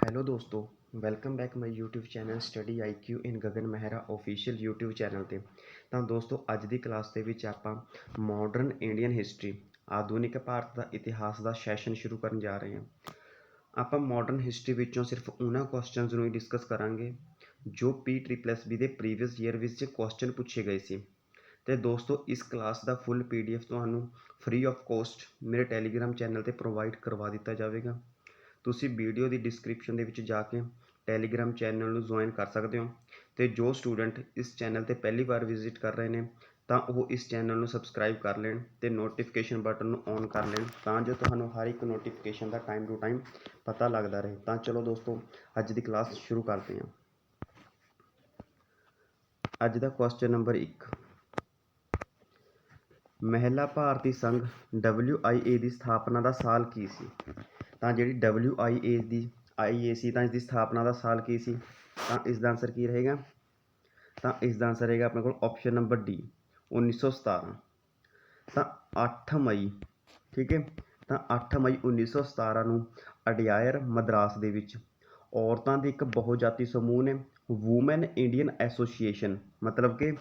Hello दोस्तों, welcome back my YouTube channel study IQ in Gagan Mehra official YouTube channel 'ਤੇ। ਤਾਂ ਦੋਸਤੋ, ਅੱਜ ਦੀ ਕਲਾਸ ਦੇ ਵਿੱਚ ਆਪਾਂ ਮਾਡਰਨ ਇੰਡੀਅਨ ਹਿਸਟਰੀ ਆਧੁਨਿਕ ਭਾਰਤ ਦਾ ਇਤਿਹਾਸ ਦਾ ਸੈਸ਼ਨ ਸ਼ੁਰੂ ਕਰਨ ਜਾ ਰਹੇ ਹਾਂ। ਆਪਾਂ ਮਾਡਰਨ ਹਿਸਟਰੀ ਵਿੱਚੋਂ ਸਿਰਫ ਉਹਨਾਂ ਕੁਐਸਚਨਸ ਨੂੰ ਹੀ ਡਿਸਕਸ ਕਰਾਂਗੇ ਜੋ PSSB ਦੇ ਪ੍ਰੀਵੀਅਸ ਈਅਰ ਵਿੱਚ ਕੁਐਸਚਨ ਪੁੱਛੇ ਗਏ ਸੀ। ਅਤੇ ਦੋਸਤੋ, ਇਸ ਕਲਾਸ ਦਾ ਫੁੱਲ PDF ਤੁਹਾਨੂੰ ਫ੍ਰੀ ਆਫ ਕੋਸਟ ਮੇਰੇ ਟੈਲੀਗ੍ਰਾਮ ਚੈਨਲ 'ਤੇ ਪ੍ਰੋਵਾਈਡ ਕਰਵਾ ਦਿੱਤਾ ਜਾਵੇਗਾ। ਤੁਸੀਂ ਵੀਡੀਓ ਦੀ ਡਿਸਕ੍ਰਿਪਸ਼ਨ ਦੇ ਵਿੱਚ ਜਾ ਕੇ ਟੈਲੀਗ੍ਰਾਮ ਚੈਨਲ ਨੂੰ ਜੁਆਇਨ ਕਰ ਸਕਦੇ ਹੋ। ਅਤੇ ਜੋ ਸਟੂਡੈਂਟ ਇਸ ਚੈਨਲ 'ਤੇ ਪਹਿਲੀ ਵਾਰ ਵਿਜ਼ਿਟ ਕਰ ਰਹੇ ਨੇ ਤਾਂ ਉਹ ਇਸ ਚੈਨਲ ਨੂੰ ਸਬਸਕ੍ਰਾਈਬ ਕਰ ਲੈਣ ਅਤੇ ਨੋਟੀਫਿਕੇਸ਼ਨ ਬਟਨ ਨੂੰ ਔਨ ਕਰ ਲੈਣ, ਤਾਂ ਜੋ ਤੁਹਾਨੂੰ ਹਰ ਇੱਕ ਨੋਟੀਫਿਕੇਸ਼ਨ ਦਾ ਟਾਈਮ ਟੂ ਟਾਈਮ ਪਤਾ ਲੱਗਦਾ ਰਹੇ। ਤਾਂ ਚਲੋ ਦੋਸਤੋ, ਅੱਜ ਦੀ ਕਲਾਸ ਸ਼ੁਰੂ ਕਰਦੇ ਹਾਂ। ਅੱਜ ਦਾ ਕੁਐਸਚਨ ਨੰਬਰ 1, ਮਹਿਲਾ ਭਾਰਤੀ ਸੰਘ WIA ਦੀ ਸਥਾਪਨਾ ਦਾ ਸਾਲ ਕੀ ਸੀ? ਤਾਂ ਜਿਹੜੀ WIA ਸੀ, ਤਾਂ ਇਸ ਦੀ ਸਥਾਪਨਾ ਦਾ ਸਾਲ ਕੀ ਸੀ? ਤਾਂ ਇਸ ਦਾ ਆਨਸਰ ਕੀ ਰਹੇਗਾ? ਤਾਂ ਇਸ ਦਾ ਆਨਸਰ ਰਹੇਗਾ ਆਪਣੇ ਕੋਲ ਆਪਸ਼ਨ ਨੰਬਰ D, 1917। ਤਾਂ 8 ਮਈ, ਠੀਕ ਹੈ, ਤਾਂ 8 ਮਈ 1917 ਨੂੰ ਅਡਿਆਰ ਮਦਰਾਸ ਦੇ ਵਿੱਚ ਔਰਤਾਂ ਦੇ ਇੱਕ ਬਹੁਜਾਤੀ ਸਮੂਹ ਨੇ ਵੂਮੈਨ ਇੰਡੀਅਨ ਐਸੋਸੀਏਸ਼ਨ, ਮਤਲਬ ਕਿ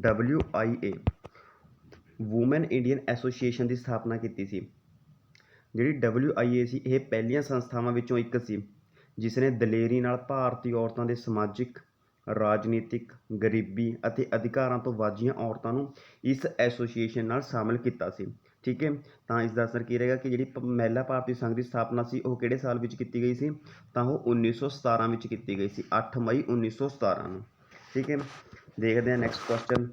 WIA, ਵੂਮੈਨ ਇੰਡੀਅਨ ਐਸੋਸੀਏਸ਼ਨ ਦੀ ਸਥਾਪਨਾ ਕੀਤੀ ਸੀ। ਜਿਹੜੀ WIA ਸੀ, ਇਹ ਪਹਿਲੀਆਂ ਸੰਸਥਾਵਾਂ ਵਿੱਚੋਂ ਇੱਕ ਸੀ ਜਿਸ ਨੇ ਦਲੇਰੀ ਨਾਲ ਭਾਰਤੀ ਔਰਤਾਂ ਦੇ ਸਮਾਜਿਕ, ਰਾਜਨੀਤਿਕ, ਗਰੀਬੀ ਅਤੇ ਅਧਿਕਾਰਾਂ ਤੋਂ ਵਾਂਝੀਆਂ ਔਰਤਾਂ ਨੂੰ ਇਸ ਐਸੋਸੀਏਸ਼ਨ ਨਾਲ ਸ਼ਾਮਿਲ ਕੀਤਾ ਸੀ। ਠੀਕ ਹੈ, ਤਾਂ ਇਸ ਦਾ ਅਸਰ ਕੀ ਰਹੇਗਾ ਕਿ ਜਿਹੜੀ ਮਹਿਲਾ ਭਾਰਤੀ ਸੰਘ ਦੀ ਸਥਾਪਨਾ ਸੀ ਉਹ ਕਿਹੜੇ ਸਾਲ ਵਿੱਚ ਕੀਤੀ ਗਈ ਸੀ? ਤਾਂ ਉਹ 1917 ਵਿੱਚ ਕੀਤੀ ਗਈ ਸੀ, 8 ਮਈ 1917 ਨੂੰ। ਠੀਕ ਹੈ, ਦੇਖਦੇ ਹਾਂ ਨੈਕਸਟ ਕੁਐਸਚਨ।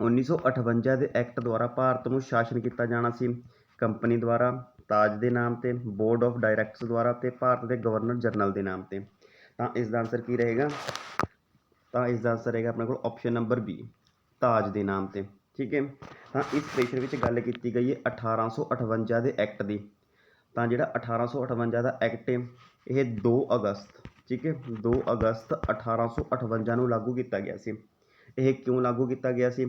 1958 ਦੇ ਐਕਟ ਦੁਆਰਾ ਭਾਰਤ ਨੂੰ ਸ਼ਾਸਨ ਕੀਤਾ ਜਾਣਾ ਸੀ ਕੰਪਨੀ ਦੁਆਰਾ, ਤਾਜ ਦੇ ਨਾਮ 'ਤੇ, ਬੋਰਡ ਆਫ ਡਾਇਰੈਕਟਰਸ ਦੁਆਰਾ ਅਤੇ ਭਾਰਤ ਦੇ ਗਵਰਨਰ ਜਨਰਲ ਦੇ ਨਾਮ 'ਤੇ। ਤਾਂ ਇਸ ਦਾ ਆਨਸਰ ਕੀ ਰਹੇਗਾ? ਤਾਂ ਇਸ ਦਾ ਆਨਸਰ ਰਹੇਗਾ ਆਪਣੇ ਕੋਲ ਆਪਸ਼ਨ ਨੰਬਰ B, ਤਾਜ ਦੇ ਨਾਮ 'ਤੇ। ਠੀਕ ਹੈ, ਤਾਂ ਇਸ ਸੈਸ਼ਨ ਵਿੱਚ ਗੱਲ ਕੀਤੀ ਗਈ ਹੈ 1858 ਦੇ ਐਕਟ ਦੀ। ਤਾਂ ਜਿਹੜਾ 1858 ਦਾ ਐਕਟ ਹੈ ਇਹ 2 ਅਗਸਤ, ਠੀਕ ਹੈ, 2 ਅਗਸਤ 1858 ਨੂੰ ਲਾਗੂ ਕੀਤਾ ਗਿਆ ਸੀ। ਇਹ ਕਿਉਂ ਲਾਗੂ ਕੀਤਾ ਗਿਆ ਸੀ?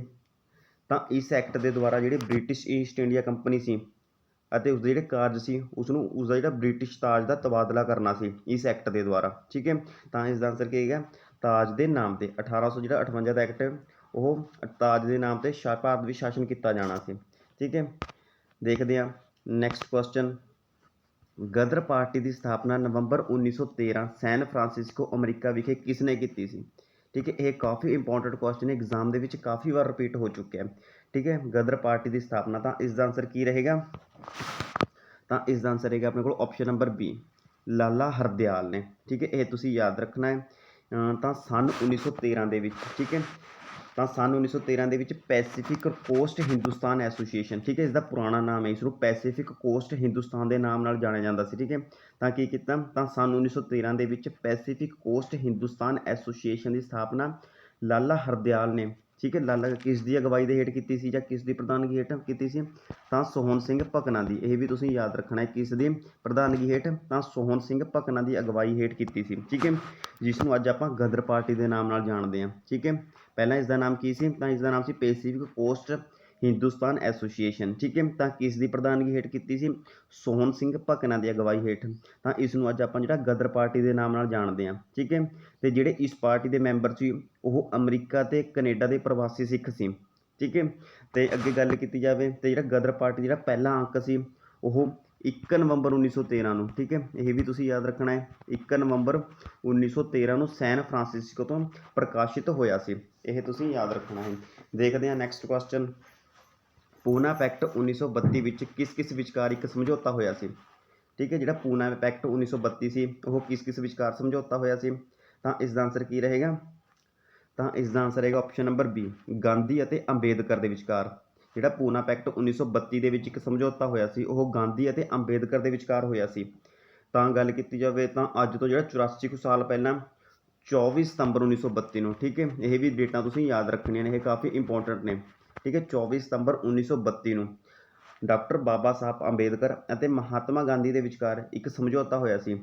ਤਾਂ ਇਸ ਐਕਟ ਦੇ ਦੁਆਰਾ ਜਿਹੜੀ ਬ੍ਰਿਟਿਸ਼ ਈਸਟ ਇੰਡੀਆ ਕੰਪਨੀ ਸੀ ਅਤੇ ਉਸਦੇ ਜਿਹੜੇ ਕਾਰਜ ਸੀ ਉਸਦਾ ਜਿਹੜਾ ਬ੍ਰਿਟਿਸ਼ ਤਾਜ ਦਾ ਤਬਾਦਲਾ ਕਰਨਾ ਸੀ ਇਸ ਐਕਟ ਦੇ ਦੁਆਰਾ। ਠੀਕ ਹੈ, ਤਾਂ ਇਸ ਦਾ ਆਨਸਰ ਕੀ ਹੈਗਾ? ਤਾਜ ਦੇ ਨਾਮ 'ਤੇ 1858 ਦਾ ਐਕਟ ਉਹ ਤਾਜ ਦੇ ਨਾਮ 'ਤੇ ਭਾਰਤ ਵਿੱਚ ਸ਼ਾਸਨ ਕੀਤਾ ਜਾਣਾ ਸੀ। ਠੀਕ ਹੈ, ਦੇਖਦੇ ਹਾਂ ਨੈਕਸਟ ਕੁਐਸਚਨ। ਗਦਰ ਪਾਰਟੀ ਦੀ ਸਥਾਪਨਾ ਨਵੰਬਰ 1913 ਸੈਨ ਫਰਾਂਸਿਸਕੋ ਅਮਰੀਕਾ ਵਿਖੇ ਕਿਸ ਨੇ ਕੀਤੀ ਸੀ? ਠੀਕ ਹੈ, ਇਹ ਕਾਫੀ ਇੰਪੋਰਟੈਂਟ ਕੁਐਸਚਨ ਹੈ, ਐਗਜ਼ਾਮ ਦੇ ਵਿੱਚ ਕਾਫੀ ਵਾਰ ਰਿਪੀਟ ਹੋ ਚੁੱਕਿਆ। ਠੀਕ ਹੈ, ਗਦਰ ਪਾਰਟੀ ਦੀ ਸਥਾਪਨਾ, ਤਾਂ ਇਸ ਦਾ ਆਨਸਰ ਕੀ ਰਹੇਗਾ? ਤਾਂ ਇਸ ਦਾ ਆਨਸਰ ਰਹੇਗਾ ਆਪਣੇ ਕੋਲ ਆਪਸ਼ਨ ਨੰਬਰ B, ਲਾਲਾ ਹਰਦਿਆਲ ਨੇ। ਠੀਕ ਹੈ, ਇਹ ਤੁਸੀਂ ਯਾਦ ਰੱਖਣਾ ਹੈ। ਤਾਂ ਸੰਨ 1913 ਦੇ ਵਿੱਚ, ਠੀਕ ਹੈ, ਤਾਂ ਸੰਨ 1913 ਦੇ ਵਿੱਚ ਪੈਸੀਫਿਕ ਕੋਸਟ ਹਿੰਦੁਸਤਾਨ ਐਸੋਸੀਏਸ਼ਨ, ਠੀਕ ਹੈ, ਇਸ ਦਾ ਪੁਰਾਣਾ ਨਾਮ ਹੈ, ਇਸ ਨੂੰ ਪੈਸੀਫਿਕ ਕੋਸਟ ਹਿੰਦੁਸਤਾਨ ਦੇ ਨਾਮ ਨਾਲ ਜਾਣਿਆ ਜਾਂਦਾ ਸੀ। ਠੀਕ ਹੈ, ਤਾਂ ਕੀ ਕੀਤਾ? ਤਾਂ ਸੰਨ 1913 ਦੇ ਵਿੱਚ ਪੈਸੀਫਿਕ ਕੋਸਟ ਹਿੰਦੁਸਤਾਨ ਐਸੋਸੀਏਸ਼ਨ ਦੀ ਸਥਾਪਨਾ ਲਾਲਾ ਹਰਦਿਆਲ ਨੇ, ਠੀਕ ਹੈ, ਲਾਲਾ ਕਿਸ ਦੀ ਅਗਵਾਈ ਦੇ ਹੇਠ ਕੀਤੀ ਸੀ ਜਾਂ ਕਿਸ ਦੀ ਪ੍ਰਧਾਨਗੀ ਹੇਠ ਕੀਤੀ ਸੀ? ਤਾਂ ਸੋਹਣ ਸਿੰਘ ਭਕਨਾ ਦੀ। ਇਹ ਵੀ ਤੁਸੀਂ ਯਾਦ ਰੱਖਣਾ ਹੈ, ਕਿਸ ਦੀ ਪ੍ਰਧਾਨਗੀ ਹੇਠ? ਤਾਂ ਸੋਹਣ ਸਿੰਘ ਭਕਨਾ ਦੀ ਅਗਵਾਈ ਹੇਠ ਕੀਤੀ ਸੀ। ਠੀਕ ਹੈ, ਜਿਸ ਨੂੰ ਅੱਜ ਆਪਾਂ ਗਦਰ ਪਾਰਟੀ ਦੇ ਨਾਮ ਨਾਲ ਜਾਣਦੇ ਹਾਂ। ਠੀਕ ਹੈ, ਪਹਿਲਾਂ ਇਸ ਦਾ ਨਾਮ ਕੀ ਸੀ? ਤਾਂ ਇਸ ਦਾ ਨਾਮ ਸੀ ਪੈਸੀਫਿਕ ਕੋਸਟ ਹਿੰਦੁਸਤਾਨ ਐਸੋਸੀਏਸ਼ਨ। ਠੀਕ ਹੈ, ਤਾਂ ਕਿਸ ਦੀ ਪ੍ਰਧਾਨਗੀ ਹੇਠ ਕੀਤੀ ਸੀ? ਸੋਹਣ ਸਿੰਘ ਭਕਨਾ ਦੀ ਅਗਵਾਈ ਹੇਠ। ਤਾਂ ਇਸ ਨੂੰ ਅੱਜ ਆਪਾਂ ਜਿਹੜਾ ਗਦਰ ਪਾਰਟੀ ਦੇ ਨਾਮ ਨਾਲ ਜਾਣਦੇ ਹਾਂ। ਠੀਕ ਹੈ, ਅਤੇ ਜਿਹੜੇ ਇਸ ਪਾਰਟੀ ਦੇ ਮੈਂਬਰ ਸੀ ਉਹ ਅਮਰੀਕਾ ਅਤੇ ਕੈਨੇਡਾ ਦੇ ਪ੍ਰਵਾਸੀ ਸਿੱਖ ਸੀ। ਠੀਕ ਹੈ, ਅਤੇ ਅੱਗੇ ਗੱਲ ਕੀਤੀ ਜਾਵੇ ਤਾਂ ਜਿਹੜਾ ਗਦਰ ਪਾਰਟੀ ਜਿਹੜਾ ਪਹਿਲਾ ਅੰਕ ਸੀ ਉਹ 1 ਨਵੰਬਰ 1913 ਨੂੰ, ਠੀਕ ਹੈ, ਇਹ ਵੀ ਤੁਸੀਂ ਯਾਦ ਰੱਖਣਾ ਹੈ, 1 ਨਵੰਬਰ 1913 ਨੂੰ ਸੈਨ ਫਰਾਂਸਿਸਕੋ ਤੋਂ ਪ੍ਰਕਾਸ਼ਿਤ ਹੋਇਆ ਸੀ। ਇਹ ਤੁਸੀਂ ਯਾਦ ਰੱਖਣਾ ਹੈ। ਦੇਖਦੇ ਹਾਂ ਨੈਕਸਟ ਕੁਐਸਚਨ। ਪੂਨਾ ਪੈਕਟ 1932 ਵਿੱਚ ਕਿਸ ਕਿਸ ਵਿਚਕਾਰ ਇੱਕ ਸਮਝੌਤਾ ਹੋਇਆ ਸੀ? ਠੀਕ ਹੈ, ਜਿਹੜਾ ਪੂਨਾ ਪੈਕਟ 1932 ਸੀ ਉਹ ਕਿਸ ਕਿਸ ਵਿਚਕਾਰ ਸਮਝੌਤਾ ਹੋਇਆ ਸੀ? ਤਾਂ ਇਸ ਦਾ ਆਨਸਰ ਕੀ ਰਹੇਗਾ? ਤਾਂ ਇਸ ਦਾ ਆਨਸਰ ਰਹੇਗਾ ਆਪਸ਼ਨ ਨੰਬਰ B, ਗਾਂਧੀ ਅਤੇ ਅੰਬੇਦਕਰ ਦੇ ਵਿਚਕਾਰ। ਜਿਹੜਾ ਪੂਨਾ ਪੈਕਟ 1932 ਦੇ ਵਿੱਚ ਇੱਕ ਸਮਝੌਤਾ ਹੋਇਆ ਸੀ ਉਹ ਗਾਂਧੀ ਅਤੇ ਅੰਬੇਦਕਰ ਦੇ ਵਿਚਕਾਰ ਹੋਇਆ ਸੀ। ਤਾਂ ਗੱਲ ਕੀਤੀ ਜਾਵੇ ਤਾਂ ਅੱਜ ਤੋਂ ਜਿਹੜਾ 84 ਕੁ ਸਾਲ ਪਹਿਲਾਂ 24 ਸਤੰਬਰ 1932 ਨੂੰ, ਠੀਕ ਹੈ, ਇਹ ਵੀ ਡੇਟਾਂ ਤੁਸੀਂ ਯਾਦ ਰੱਖਣੀਆਂ ਨੇ, ਇਹ ਕਾਫੀ ਇੰਪੋਰਟੈਂਟ ਨੇ। ਠੀਕ ਹੈ, 24 ਸਤੰਬਰ 1932 ਨੂੰ ਡਾਕਟਰ ਬਾਬਾ ਸਾਹਿਬ ਅੰਬੇਦਕਰ ਅਤੇ ਮਹਾਤਮਾ ਗਾਂਧੀ ਦੇ ਵਿਚਕਾਰ ਇੱਕ ਸਮਝੌਤਾ ਹੋਇਆ ਸੀ।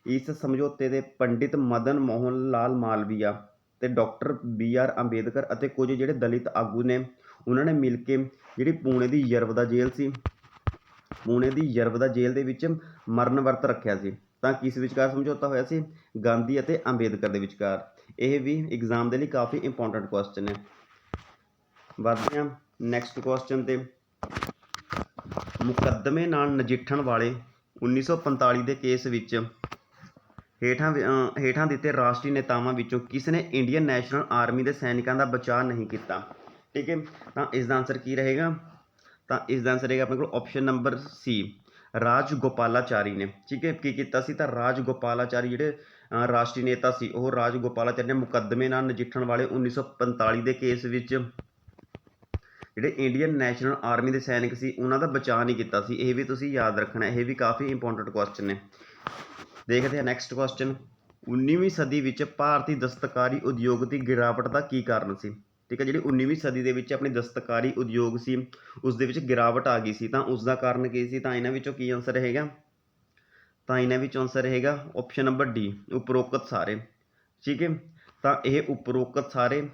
ਇਸ ਸਮਝੌਤੇ ਦੇ ਪੰਡਿਤ ਮਦਨ ਮੋਹਨ ਲਾਲ ਮਾਲਵੀਆ ਅਤੇ ਡਾਕਟਰ BR ਅੰਬੇਦਕਰ ਅਤੇ ਕੁਝ ਜਿਹੜੇ ਦਲਿਤ ਆਗੂ ਨੇ ਉਹਨਾਂ ਨੇ ਮਿਲ ਕੇ ਜਿਹੜੀ ਪੁਣੇ ਦੀ ਯਰਵਦਾ ਜੇਲ੍ਹ ਸੀ, ਪੁਣੇ ਦੀ ਯਰਵਦਾ ਜੇਲ੍ਹ ਦੇ ਵਿੱਚ ਮਰਨ ਵਰਤ ਰੱਖਿਆ ਸੀ। ਤਾਂ ਕਿਸ ਵਿਚਕਾਰ ਸਮਝੌਤਾ ਹੋਇਆ ਸੀ? ਗਾਂਧੀ ਅਤੇ ਅੰਬੇਦਕਰ ਦੇ ਵਿਚਕਾਰ। ਇਹ ਵੀ ਐਗਜ਼ਾਮ ਦੇ ਲਈ ਕਾਫੀ ਇੰਪੋਰਟੈਂਟ ਕੁਐਸਚਨ ਹੈ। ਵੱਧਦੇ ਹਾਂ ਨੈਕਸਟ ਕੁਐਸਚਨ ਤੇ। ਮੁਕੱਦਮੇ ਨਾਲ ਨਜਿੱਠਣ ਵਾਲੇ 1945 ਦੇ ਕੇਸ ਵਿੱਚ ਹੇਠਾਂ ਦਿੱਤੇ ਰਾਸ਼ਟਰੀ ਨੇਤਾਵਾਂ ਵਿੱਚੋਂ ਕਿਸ ਨੇ ਇੰਡੀਅਨ ਨੈਸ਼ਨਲ ਆਰਮੀ ਦੇ ਸੈਨਿਕਾਂ ਦਾ ਬਚਾਅ ਨਹੀਂ ਕੀਤਾ? ਠੀਕ ਹੈ, ਤਾਂ ਇਸ ਦਾ ਆਨਸਰ ਕੀ ਰਹੇਗਾ? ਤਾਂ ਇਸ ਦਾ ਆਨਸਰ ਰਹੇਗਾ ਆਪਣੇ ਕੋਲ ਆਪਸ਼ਨ ਨੰਬਰ ਸੀ, ਰਾਜ ਗੋਪਾਲਾਚਾਰੀ ਨੇ। ਠੀਕ ਹੈ, ਕੀ ਕੀਤਾ ਸੀ? ਤਾਂ ਰਾਜ ਗੋਪਾਲਾਚਾਰੀ ਜਿਹੜੇ ਰਾਸ਼ਟਰੀ ਨੇਤਾ ਸੀ, ਉਹ ਰਾਜ ਗੋਪਾਲਾਚਾਰੀ ਨੇ ਮੁਕੱਦਮੇ ਨਾਲ ਨਜਿੱਠਣ ਵਾਲੇ 1945 ਦੇ ਕੇਸ ਵਿੱਚ ਜਿਹੜੇ ਇੰਡੀਅਨ ਨੈਸ਼ਨਲ ਆਰਮੀ ਦੇ ਸੈਨਿਕ ਸੀ ਉਹਨਾਂ ਦਾ ਬਚਾਅ ਨਹੀਂ ਕੀਤਾ ਸੀ। ਇਹ ਵੀ ਤੁਸੀਂ ਯਾਦ ਰੱਖਣਾ, ਇਹ ਵੀ ਕਾਫੀ ਇੰਪੋਰਟੈਂਟ ਕੁਐਸਚਨ ਨੇ। ਦੇਖਦੇ ਹਾਂ ਨੈਕਸਟ ਕੁਐਸਚਨ। 19ਵੀਂ ਸਦੀ ਵਿੱਚ ਭਾਰਤੀ ਦਸਤਕਾਰੀ ਉਦਯੋਗ ਦੀ ਗਿਰਾਵਟ ਦਾ ਕੀ ਕਾਰਨ ਸੀ? ਠੀਕ ਹੈ, ਜਿਹੜੀ 19ਵੀਂ ਸਦੀ ਦੇ ਵਿੱਚ ਆਪਣੀ ਦਸਤਕਾਰੀ ਉਦਯੋਗ ਸੀ ਉਸ ਦੇ ਵਿੱਚ ਗਿਰਾਵਟ ਆ ਗਈ ਸੀ, ਤਾਂ ਉਸ ਦਾ ਕਾਰਨ ਕੀ ਸੀ? ਤਾਂ ਇਹਨਾਂ ਵਿੱਚੋਂ ਕੀ ਆਨਸਰ ਰਹੇਗਾ? ਤਾਂ ਇਹਨਾਂ ਵਿੱਚ ਆਨਸਰ ਰਹੇਗਾ ਆਪਸ਼ਨ ਨੰਬਰ ਡੀ, ਉਪਰੋਕਤ ਸਾਰੇ। ਠੀਕ ਹੈ, ਤਾਂ ਇਹ ਉਪਰੋਕਤ ਸਾਰੇ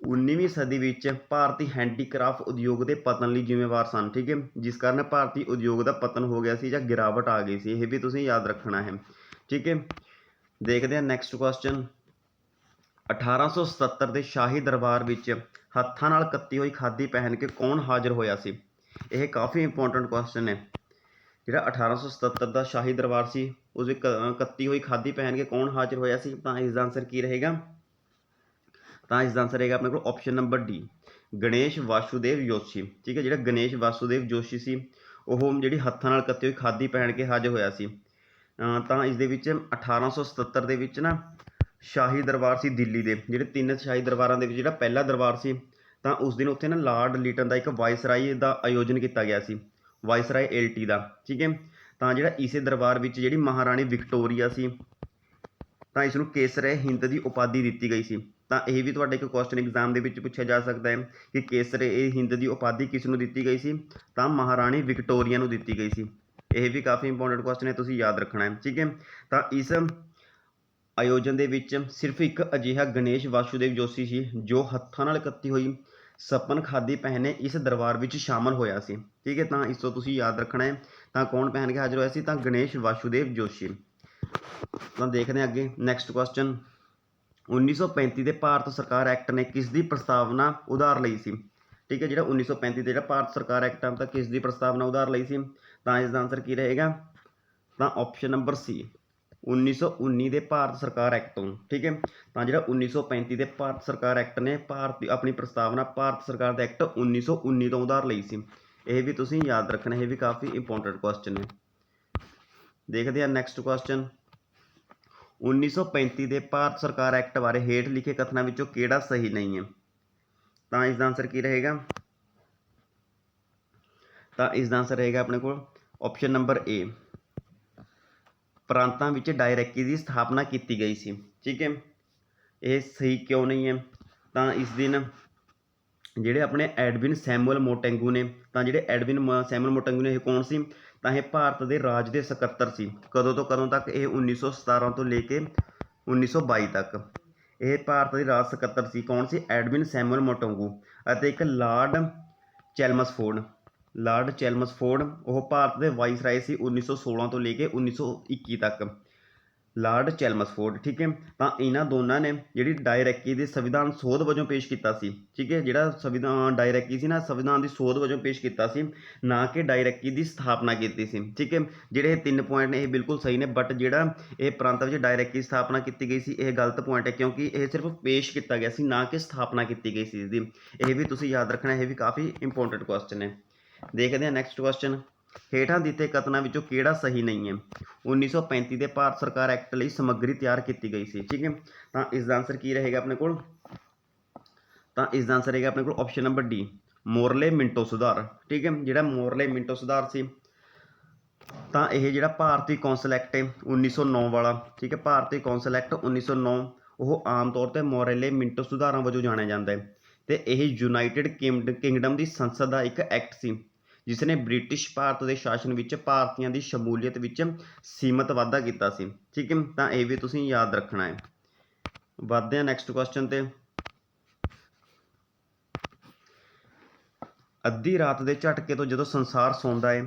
19ਵੀਂ ਸਦੀ ਵਿੱਚ ਭਾਰਤੀ ਹੈਂਡੀਕ੍ਰਾਫਟ ਉਦਯੋਗ ਦੇ ਪਤਨ ਲਈ ਜ਼ਿੰਮੇਵਾਰ ਸਨ। ਠੀਕ ਹੈ, ਜਿਸ ਕਾਰਨ ਭਾਰਤੀ ਉਦਯੋਗ ਦਾ ਪਤਨ ਹੋ ਗਿਆ ਸੀ ਜਾਂ ਗਿਰਾਵਟ ਆ ਗਈ ਸੀ। ਇਹ ਵੀ ਤੁਸੀਂ ਯਾਦ ਰੱਖਣਾ ਹੈ। ਠੀਕ ਹੈ, ਦੇਖਦੇ ਹਾਂ ਨੈਕਸਟ ਕੁਐਸਚਨ। 1877 ਦੇ ਸ਼ਾਹੀ ਦਰਬਾਰ ਵਿੱਚ ਹੱਥਾਂ ਨਾਲ ਕੱਤੀ ਹੋਈ ਖਾਦੀ ਪਹਿਨ ਕੇ ਕੌਣ ਹਾਜ਼ਰ ਹੋਇਆ ਸੀ? ਇਹ ਕਾਫੀ ਇੰਪੋਰਟੈਂਟ ਕੁਐਸਚਨ ਹੈ। ਜਿਹੜਾ 1877 ਦਾ ਸ਼ਾਹੀ ਦਰਬਾਰ ਸੀ ਉਸ ਵਿੱਚ ਕੱਤੀ ਹੋਈ ਖਾਦੀ ਪਹਿਨ ਕੇ ਕੌਣ ਹਾਜ਼ਰ ਹੋਇਆ ਸੀ? ਤਾਂ ਇਸ ਦਾ ਆਨਸਰ ਕੀ ਰਹੇਗਾ? ਤਾਂ ਇਸ ਦਾ ਆਨਸਰ ਰਹੇਗਾ ਆਪਣੇ ਕੋਲ option number D, Ganesh Vasudev Joshi. ਠੀਕ ਹੈ, ਜਿਹੜਾ ਗਣੇਸ਼ ਵਾਸੂਦੇਵ ਜੋਸ਼ੀ ਸੀ ਉਹ ਜਿਹੜੀ ਹੱਥਾਂ ਨਾਲ ਕੱਤੀ ਹੋਈ ਖਾਦੀ ਪਹਿਨ ਕੇ ਹਾਜ਼ਰ ਹੋਇਆ ਸੀ। ਤਾਂ ਇਸ ਦੇ ਵਿੱਚ 1877 ਦੇ ਵਿੱਚ ਨਾ ਸ਼ਾਹੀ ਦਰਬਾਰ ਸੀ ਦਿੱਲੀ ਦੇ, ਜਿਹੜੇ 3 ਸ਼ਾਹੀ ਦਰਬਾਰਾਂ ਦੇ ਵਿੱਚ ਜਿਹੜਾ ਪਹਿਲਾ ਦਰਬਾਰ ਸੀ ਤਾਂ ਉਸ ਦਿਨ ਉੱਥੇ ਨਾ ਲਾਰਡ ਲਿਟਨ ਦਾ ਇੱਕ ਵਾਇਸਰਾਈ ਦਾ ਆਯੋਜਨ ਕੀਤਾ ਗਿਆ ਸੀ, ਵਾਇਸਰਾਈ LT ਦਾ। ਠੀਕ ਹੈ, ਤਾਂ ਜਿਹੜਾ ਇਸੇ ਦਰਬਾਰ ਵਿੱਚ ਜਿਹੜੀ ਮਹਾਰਾਣੀ ਵਿਕਟੋਰੀਆ ਸੀ ਤਾਂ ਇਸ ਨੂੰ ਕੇਸਰ ਹਿੰਦ ਦੀ ਉਪਾਧੀ ਦਿੱਤੀ ਗਈ ਸੀ। ਤਾਂ ਇਹ ਵੀ ਤੁਹਾਡੇ ਇੱਕ ਕੁਐਸਚਨ ਐਗਜ਼ਾਮ ਦੇ ਵਿੱਚ ਪੁੱਛਿਆ ਜਾ ਸਕਦਾ ਹੈ ਕਿ ਕੇਸਰ ਹਿੰਦ ਦੀ ਉਪਾਧੀ ਕਿਸ ਨੂੰ ਦਿੱਤੀ ਗਈ ਸੀ? ਤਾਂ ਮਹਾਰਾਣੀ ਵਿਕਟੋਰੀਆ ਨੂੰ ਦਿੱਤੀ ਗਈ ਸੀ। ਇਹ ਵੀ ਕਾਫੀ ਇੰਪੋਰਟੈਂਟ ਕੁਐਸਚਨ ਹੈ, ਤੁਸੀਂ ਯਾਦ ਰੱਖਣਾ ਹੈ। ਠੀਕ ਹੈ, ਤਾਂ ਇਸ ਆਯੋਜਨ ਦੇ ਵਿੱਚ ਸਿਰਫ ਇੱਕ ਅਜਿਹਾ ਗਣੇਸ਼ ਵਾਸੂਦੇਵ ਜੋਸ਼ੀ ਸੀ ਜੋ ਹੱਥਾਂ ਨਾਲ ਕੱਤੀ ਹੋਈ ਸਪਨ ਖਾਦੀ ਪਹਿਨੇ ਇਸ ਦਰਬਾਰ ਵਿੱਚ ਸ਼ਾਮਲ ਹੋਇਆ ਸੀ। ਠੀਕ ਹੈ, ਤਾਂ ਇਸ ਤੋਂ ਤੁਸੀਂ ਯਾਦ ਰੱਖਣਾ ਹੈ। ਤਾਂ ਕੌਣ ਪਹਿਨ ਕੇ ਹਾਜ਼ਰ ਹੋਇਆ ਸੀ? ਤਾਂ ਗਣੇਸ਼ ਵਾਸੂਦੇਵ ਜੋਸ਼ੀ। ਤਾਂ ਦੇਖਦੇ ਹਾਂ ਅੱਗੇ ਨੈਕਸਟ ਕੁਐਸਚਨ। 1935 ਦੇ ਭਾਰਤ ਸਰਕਾਰ ਐਕਟ ਨੇ ਕਿਸ ਦੀ ਪ੍ਰਸਤਾਵਨਾ ਉਧਾਰ ਲਈ ਸੀ? ਠੀਕ ਹੈ, ਜਿਹੜਾ 1935 ਦੇ ਜਿਹੜਾ ਭਾਰਤ ਸਰਕਾਰ ਐਕਟ ਆ ਤਾਂ ਕਿਸ ਦੀ ਪ੍ਰਸਤਾਵਨਾ ਉਧਾਰ ਲਈ ਸੀ? ਤਾਂ ਇਸ ਦਾ ਆਨਸਰ ਕੀ ਰਹੇਗਾ? ਤਾਂ ਆਪਸ਼ਨ ਨੰਬਰ ਸੀ, 1919 ਦੇ ਭਾਰਤ ਸਰਕਾਰ ਐਕਟ ਤੋਂ। ਠੀਕ ਹੈ, ਤਾਂ ਜਿਹੜਾ 1935 ਦੇ ਭਾਰਤ ਸਰਕਾਰ ਐਕਟ ਨੇ ਆਪਣੀ ਪ੍ਰਸਤਾਵਨਾ ਭਾਰਤ ਸਰਕਾਰ ਦੇ ਐਕਟ 1919 ਤੋਂ ਉਧਾਰ ਲਈ ਸੀ। ਇਹ ਵੀ ਤੁਸੀਂ ਯਾਦ ਰੱਖਣਾ, ਇਹ ਵੀ ਕਾਫੀ ਇੰਪੋਰਟੈਂਟ ਕੁਐਸਚਨ ਹੈ। ਦੇਖਦੇ ਹਾਂ ਨੈਕਸਟ ਕੁਐਸਚਨ। 1935 ਦੇ ਭਾਰਤ ਸਰਕਾਰ ਐਕਟ ਬਾਰੇ ਹੇਠ ਲਿਖੇ ਕਥਨਾਂ ਵਿੱਚੋਂ ਕਿਹੜਾ ਸਹੀ ਨਹੀਂ ਹੈ? ਤਾਂ ਇਸ ਦਾ ਆਨਸਰ ਕੀ ਰਹੇਗਾ? ਤਾਂ ਇਸ ਦਾ ਆਨਸਰ ਰਹੇਗਾ ਆਪਣੇ ਕੋਲ ਆਪਸ਼ਨ ਨੰਬਰ ਏ, ਪ੍ਰਾਂਤਾਂ ਵਿੱਚ ਡਾਇਰੈਕੀ ਦੀ ਸਥਾਪਨਾ ਕੀਤੀ ਗਈ ਸੀ। ਠੀਕ ਹੈ, ਇਹ ਸਹੀ ਕਿਉਂ ਨਹੀਂ ਹੈ? ਤਾਂ ਇਸ ਦਿਨ ਜਿਹੜੇ ਆਪਣੇ ਐਡਵਿਨ ਸੈਮੂਅਲ ਮੋਂਟੇਗੂ ਨੇ, ਤਾਂ ਜਿਹੜੇ ਐਡਵਿਨ ਸੈਮੂਅਲ ਮੋਂਟੇਗੂ ਨੇ ਇਹ ਕੌਣ ਸੀ? ਤਾਂ ਇਹ ਭਾਰਤ ਦੇ ਰਾਜ ਦੇ ਸਕੱਤਰ ਸੀ। ਕਦੋਂ ਤੋਂ ਕਦੋਂ ਤੱਕ? ਇਹ 1917 ਤੋਂ ਲੈ ਕੇ 1922 ਤੱਕ ਇਹ ਭਾਰਤ ਦੇ ਰਾਜ ਸਕੱਤਰ ਸੀ। ਕੌਣ ਸੀ? ਐਡਵਿਨ ਸੈਮੂਅਲ ਮੋਂਟੇਗੂ। ਅਤੇ ਇੱਕ ਲਾਰਡ ਚੈਲਮਸਫੋਰਡ ਉਹ ਭਾਰਤ ਦੇ ਵਾਇਸਰਾਏ ਸੀ 1916 ਤੋਂ ਲੈ ਕੇ 1921 ਤੱਕ, ਲਾਰਡ ਚੈਲਮਸਫੋਰਡ। ਠੀਕ ਹੈ, ਤਾਂ ਇਹਨਾਂ ਦੋਨਾਂ ਨੇ ਜਿਹੜੀ ਡਾਇਰੈਕੀ ਦੇ ਸੰਵਿਧਾਨ ਸੋਧ ਵਜੋਂ ਪੇਸ਼ ਕੀਤਾ ਸੀ। ਠੀਕ ਹੈ, ਜਿਹੜਾ ਸੰਵਿਧਾਨ ਡਾਇਰੈਕੀ ਸੀ ਨਾ ਸੰਵਿਧਾਨ ਦੀ ਸੋਧ ਵਜੋਂ ਪੇਸ਼ ਕੀਤਾ ਸੀ, ਨਾ ਕਿ ਡਾਇਰੈਕੀ ਦੀ ਸਥਾਪਨਾ ਕੀਤੀ ਸੀ। ਠੀਕ ਹੈ, ਜਿਹੜੇ ਇਹ 3 ਪੁਆਇੰਟ ਨੇ ਇਹ ਬਿਲਕੁਲ ਸਹੀ ਨੇ, ਬਟ ਜਿਹੜਾ ਇਹ ਪ੍ਰਾਂਤਾਂ ਵਿੱਚ ਡਾਇਰੈਕੀ ਦੀ ਸਥਾਪਨਾ ਕੀਤੀ ਗਈ ਸੀ ਇਹ ਗਲਤ ਪੁਆਇੰਟ ਹੈ, ਕਿਉਂਕਿ ਇਹ ਸਿਰਫ ਪੇਸ਼ ਕੀਤਾ ਗਿਆ ਸੀ, ਨਾ ਕਿ ਸਥਾਪਨਾ ਕੀਤੀ ਗਈ ਸੀ ਇਸਦੀ। ਇਹ ਵੀ ਤੁਸੀਂ ਯਾਦ ਰੱਖਣਾ, ਇਹ ਵੀ ਕਾਫੀ ਇੰਪੋਰਟੈਂਟ ਕੁਐਸਚਨ ਹੈ। ਦੇਖਦੇ ਹਾਂ ਨੈਕਸਟ ਕੁਐਸਚਨ। ਹੇਠਾਂ ਦਿੱਤੇ ਕਥਨਾਂ ਵਿੱਚੋਂ ਕਿਹੜਾ ਸਹੀ ਨਹੀਂ ਹੈ? 1935 ਦੇ ਭਾਰਤ ਸਰਕਾਰ ਐਕਟ ਲਈ ਸਮੱਗਰੀ ਤਿਆਰ ਕੀਤੀ ਗਈ ਸੀ। ਠੀਕ ਹੈ, ਤਾਂ ਇਸ ਦਾ ਆਨਸਰ ਕੀ ਰਹੇਗਾ ਆਪਣੇ ਕੋਲ? ਤਾਂ ਇਸ ਦਾ ਆਨਸਰ ਰਹੇਗਾ ਆਪਣੇ ਕੋਲ ਆਪਸ਼ਨ ਨੰਬਰ ਡੀ, ਮੋਰਲੇ ਮਿੰਟੋ ਸੁਧਾਰ। ਠੀਕ ਹੈ, ਜਿਹੜਾ ਮੋਰਲੇ ਮਿੰਟੋ ਸੁਧਾਰ ਸੀ ਤਾਂ ਇਹ ਜਿਹੜਾ ਭਾਰਤੀ ਕੌਂਸਲ ਐਕਟ ਹੈ 1909 ਵਾਲਾ, ਠੀਕ ਹੈ, ਭਾਰਤੀ ਕੌਂਸਲ ਐਕਟ 1909 ਉਹ ਆਮ ਤੌਰ 'ਤੇ ਮੋਰਲੇ ਮਿੰਟੋ ਸੁਧਾਰਾਂ ਵਜੋਂ ਜਾਣਿਆ ਜਾਂਦਾ ਹੈ। ਅਤੇ ਇਹ ਯੂਨਾਈਟਿਡ ਕਿੰਗਡਮ ਦੀ ਸੰਸਦ ਦਾ ਇੱਕ ਐਕਟ ਸੀ ਜਿਸ ਨੇ ਬ੍ਰਿਟਿਸ਼ ਭਾਰਤ ਦੇ ਸ਼ਾਸਨ ਵਿੱਚ ਭਾਰਤੀਆਂ ਦੀ ਸ਼ਮੂਲੀਅਤ ਵਿੱਚ ਸੀਮਤ ਵਾਧਾ ਕੀਤਾ ਸੀ। ਠੀਕ ਹੈ, ਤਾਂ ਇਹ ਵੀ ਤੁਸੀਂ ਯਾਦ ਰੱਖਣਾ ਹੈ। ਵੱਧਦੇ ਹਾਂ ਨੈਕਸਟ ਕੁਐਸਚਨ 'ਤੇ। ਅੱਧੀ ਰਾਤ ਦੇ ਝਟਕੇ ਤੋਂ ਜਦੋਂ ਸੰਸਾਰ ਸੌਂਦਾ ਹੈ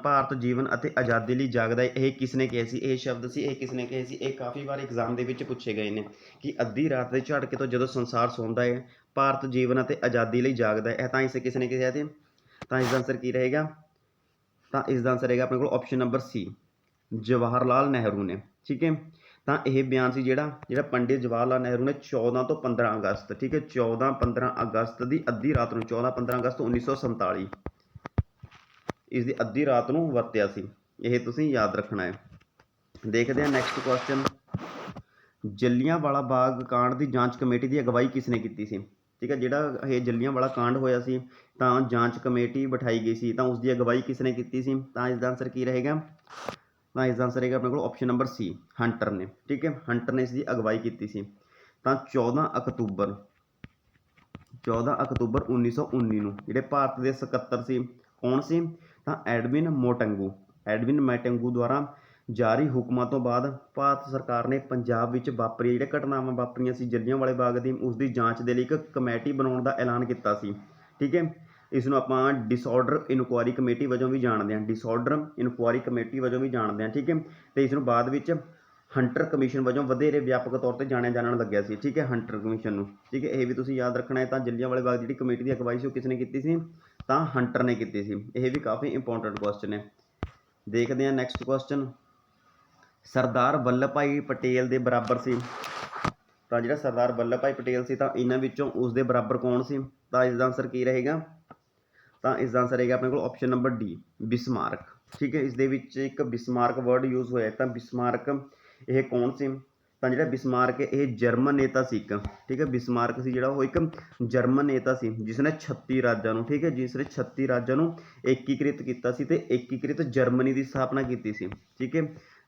ਭਾਰਤ ਜੀਵਨ ਅਤੇ ਆਜ਼ਾਦੀ ਲਈ ਜਾਗਦਾ ਹੈ, ਇਹ ਕਿਸ ਨੇ ਕਿਹਾ ਸੀ? ਇਹ ਸ਼ਬਦ ਸੀ, ਇਹ ਕਿਸ ਨੇ ਕਹੇ ਸੀ? ਇਹ ਕਾਫੀ ਵਾਰ ਐਗਜ਼ਾਮ ਦੇ ਵਿੱਚ ਪੁੱਛੇ ਗਏ ਨੇ ਕਿ ਅੱਧੀ ਰਾਤ ਦੇ ਝਟਕੇ ਤੋਂ ਜਦੋਂ ਸੰਸਾਰ ਸੌਂਦਾ ਹੈ, ਭਾਰਤ ਜੀਵਨ ਅਤੇ ਆਜ਼ਾਦੀ ਲਈ ਜਾਗਦਾ ਹੈ, ਇਹ ਤਾਂ ਇਸੇ ਕਿਸ ਨੇ ਕਿਹਾ ਸੀ? ਤਾਂ ਇਸ ਦਾ ਆਂਸਰ ਕੀ ਰਹੇਗਾ? ਤਾਂ ਇਸ ਦਾ ਆਂਸਰ ਰਹੇਗਾ ਆਪਣੇ ਕੋਲ ਆਪਸ਼ਨ ਨੰਬਰ ਸੀ, ਜਵਾਹਰ ਲਾਲ ਨਹਿਰੂ ਨੇ। ਠੀਕ ਹੈ, ਤਾਂ ਇਹ ਬਿਆਨ ਸੀ ਜਿਹੜਾ ਪੰਡਿਤ ਜਵਾਹਰ ਲਾਲ ਨਹਿਰੂ ਨੇ 14 ਤੋਂ 15 ਅਗਸਤ, ਠੀਕ ਹੈ, 14-15 ਅਗਸਤ ਦੀ ਅੱਧੀ ਰਾਤ ਨੂੰ, 14-15 ਅਗਸਤ 1947 ਇਸ ਦੀ ਅੱਧੀ ਰਾਤ ਨੂੰ ਵਰਤਿਆ ਸੀ। ਇਹ ਤੁਸੀਂ ਯਾਦ ਰੱਖਣਾ ਹੈ। ਦੇਖਦੇ ਹਾਂ ਨੈਕਸਟ ਕੁਐਸਚਨ, ਜਲਿਆਂਵਾਲਾ ਬਾਗ ਕਾਂਡ ਦੀ ਜਾਂਚ ਕਮੇਟੀ ਦੀ ਅਗਵਾਈ ਕਿਸ ਨੇ ਕੀਤੀ ਸੀ? ਠੀਕ ਹੈ, ਜਿਹੜਾ ਇਹ ਜਲਿਆਂਵਾਲਾ ਕਾਂਡ ਹੋਇਆ ਸੀ ਤਾਂ ਜਾਂਚ ਕਮੇਟੀ ਬਿਠਾਈ ਗਈ ਸੀ, ਤਾਂ ਉਸ ਦੀ ਅਗਵਾਈ ਕਿਸ ਨੇ ਕੀਤੀ ਸੀ? ਤਾਂ ਇਸ ਦਾ ਆਂਸਰ ਕੀ ਰਹੇਗਾ? ਤਾਂ ਇਸ ਦਾ ਆਂਸਰ ਰਹੇਗਾ ਆਪਣੇ ਕੋਲ ਆਪਸ਼ਨ ਨੰਬਰ ਸੀ, ਹੰਟਰ ਨੇ। ਠੀਕ ਹੈ, ਹੰਟਰ ਨੇ ਇਸ ਦੀ ਅਗਵਾਈ ਕੀਤੀ ਸੀ। ਤਾਂ 14 ਅਕਤੂਬਰ 1919 ਨੂੰ ਜਿਹੜੇ ਭਾਰਤ ਦੇ ਸਕੱਤਰ ਸੀ, ਕੌਣ ਸੀ? ਤਾਂ ਐਡਵਿਨ ਮੈਟੰਗੂ ਦੁਆਰਾ ਜਾਰੀ ਹੁਕਮਾਂ ਤੋਂ ਬਾਅਦ ਭਾਰਤ ਸਰਕਾਰ ਨੇ ਪੰਜਾਬ ਵਿੱਚ ਵਾਪਰੀਆਂ ਜਿਹੜੇ ਘਟਨਾਵਾਂ ਵਾਪਰੀਆਂ ਸੀ ਜਲਿਆਂਵਾਲੇ ਬਾਗ ਦੀ, ਉਸ ਦੀ ਜਾਂਚ ਦੇ ਲਈ ਇੱਕ ਕਮੇਟੀ ਬਣਾਉਣ ਦਾ ਐਲਾਨ ਕੀਤਾ ਸੀ। ਠੀਕ ਹੈ, ਇਸ ਨੂੰ ਆਪਾਂ ਡਿਸਆਰਡਰ ਇਨਕੁਆਇਰੀ ਕਮੇਟੀ ਵਜੋਂ ਵੀ ਜਾਣਦੇ ਹਾਂ, ਠੀਕ ਹੈ, ਅਤੇ ਇਸ ਨੂੰ ਬਾਅਦ ਵਿੱਚ ਹੰਟਰ ਕਮਿਸ਼ਨ ਵਜੋਂ ਵਧੇਰੇ ਵਿਆਪਕ ਤੌਰ 'ਤੇ ਜਾਣਿਆ ਜਾਣ ਲੱਗਿਆ ਸੀ। ਠੀਕ ਹੈ, ਹੰਟਰ ਕਮਿਸ਼ਨ ਨੂੰ। ਠੀਕ ਹੈ, ਇਹ ਵੀ ਤੁਸੀਂ ਯਾਦ ਰੱਖਣਾ ਹੈ। ਤਾਂ ਜਲਿਆਂਵਾਲੇ ਬਾਗ ਜਿਹੜੀ ਕਮੇਟੀ ਦੀ ਅਗਵਾਈ ਸੀ ਉਹ ਕਿਸ ਨੇ ਕੀਤੀ ਸੀ? ਤਾਂ ਹੰਟਰ ਨੇ ਕੀਤੀ ਸੀ। ਇਹ ਵੀ ਕਾਫੀ ਇੰਪੋਰਟੈਂਟ ਕੁਐਸਚਨ ਹੈ। ਦੇਖਦੇ ਹਾਂ ਨੈਕਸਟ ਕੁਐਸਚਨ, ਸਰਦਾਰ ਵੱਲਭ ਭਾਈ ਪਟੇਲ ਦੇ ਬਰਾਬਰ ਸੀ? ਤਾਂ ਜਿਹੜਾ ਸਰਦਾਰ ਵੱਲਭ ਭਾਈ ਪਟੇਲ ਸੀ ਤਾਂ ਇਹਨਾਂ ਵਿੱਚੋਂ ਉਸ ਦੇ ਬਰਾਬਰ ਕੌਣ ਸੀ? ਤਾਂ ਇਸ ਦਾ ਆਂਸਰ ਕੀ ਰਹੇਗਾ? ਤਾਂ ਇਸ ਦਾ ਆਂਸਰ ਰਹੇਗਾ ਆਪਣੇ ਕੋਲ ਆਪਸ਼ਨ ਨੰਬਰ ਡੀ, ਬਿਸਮਾਰਕ। ਠੀਕ ਹੈ, ਇਸ ਦੇ ਵਿੱਚ ਇੱਕ ਬਿਸਮਾਰਕ ਵਰਡ ਯੂਜ਼ ਹੋਇਆ। ਤਾਂ ਬਿਸਮਾਰਕ ਇਹ ਕੌਣ ਸੀ? ਤਾਂ ਜਿਹੜਾ ਬਿਸਮਾਰਕ ਹੈ ਇਹ ਜਰਮਨ ਨੇਤਾ ਸੀ ਇੱਕ। ਠੀਕ ਹੈ, ਬਿਸਮਾਰਕ ਸੀ ਜਿਹੜਾ ਉਹ ਇੱਕ ਜਰਮਨ ਨੇਤਾ ਸੀ ਜਿਸ ਨੇ 36 ਰਾਜਾਂ ਨੂੰ, ਠੀਕ ਹੈ, ਏਕੀਕ੍ਰਿਤ ਕੀਤਾ ਸੀ ਅਤੇ ਏਕੀਕ੍ਰਿਤ ਜਰਮਨੀ ਦੀ ਸਥਾਪਨਾ ਕੀਤੀ ਸੀ। ਠੀਕ ਹੈ,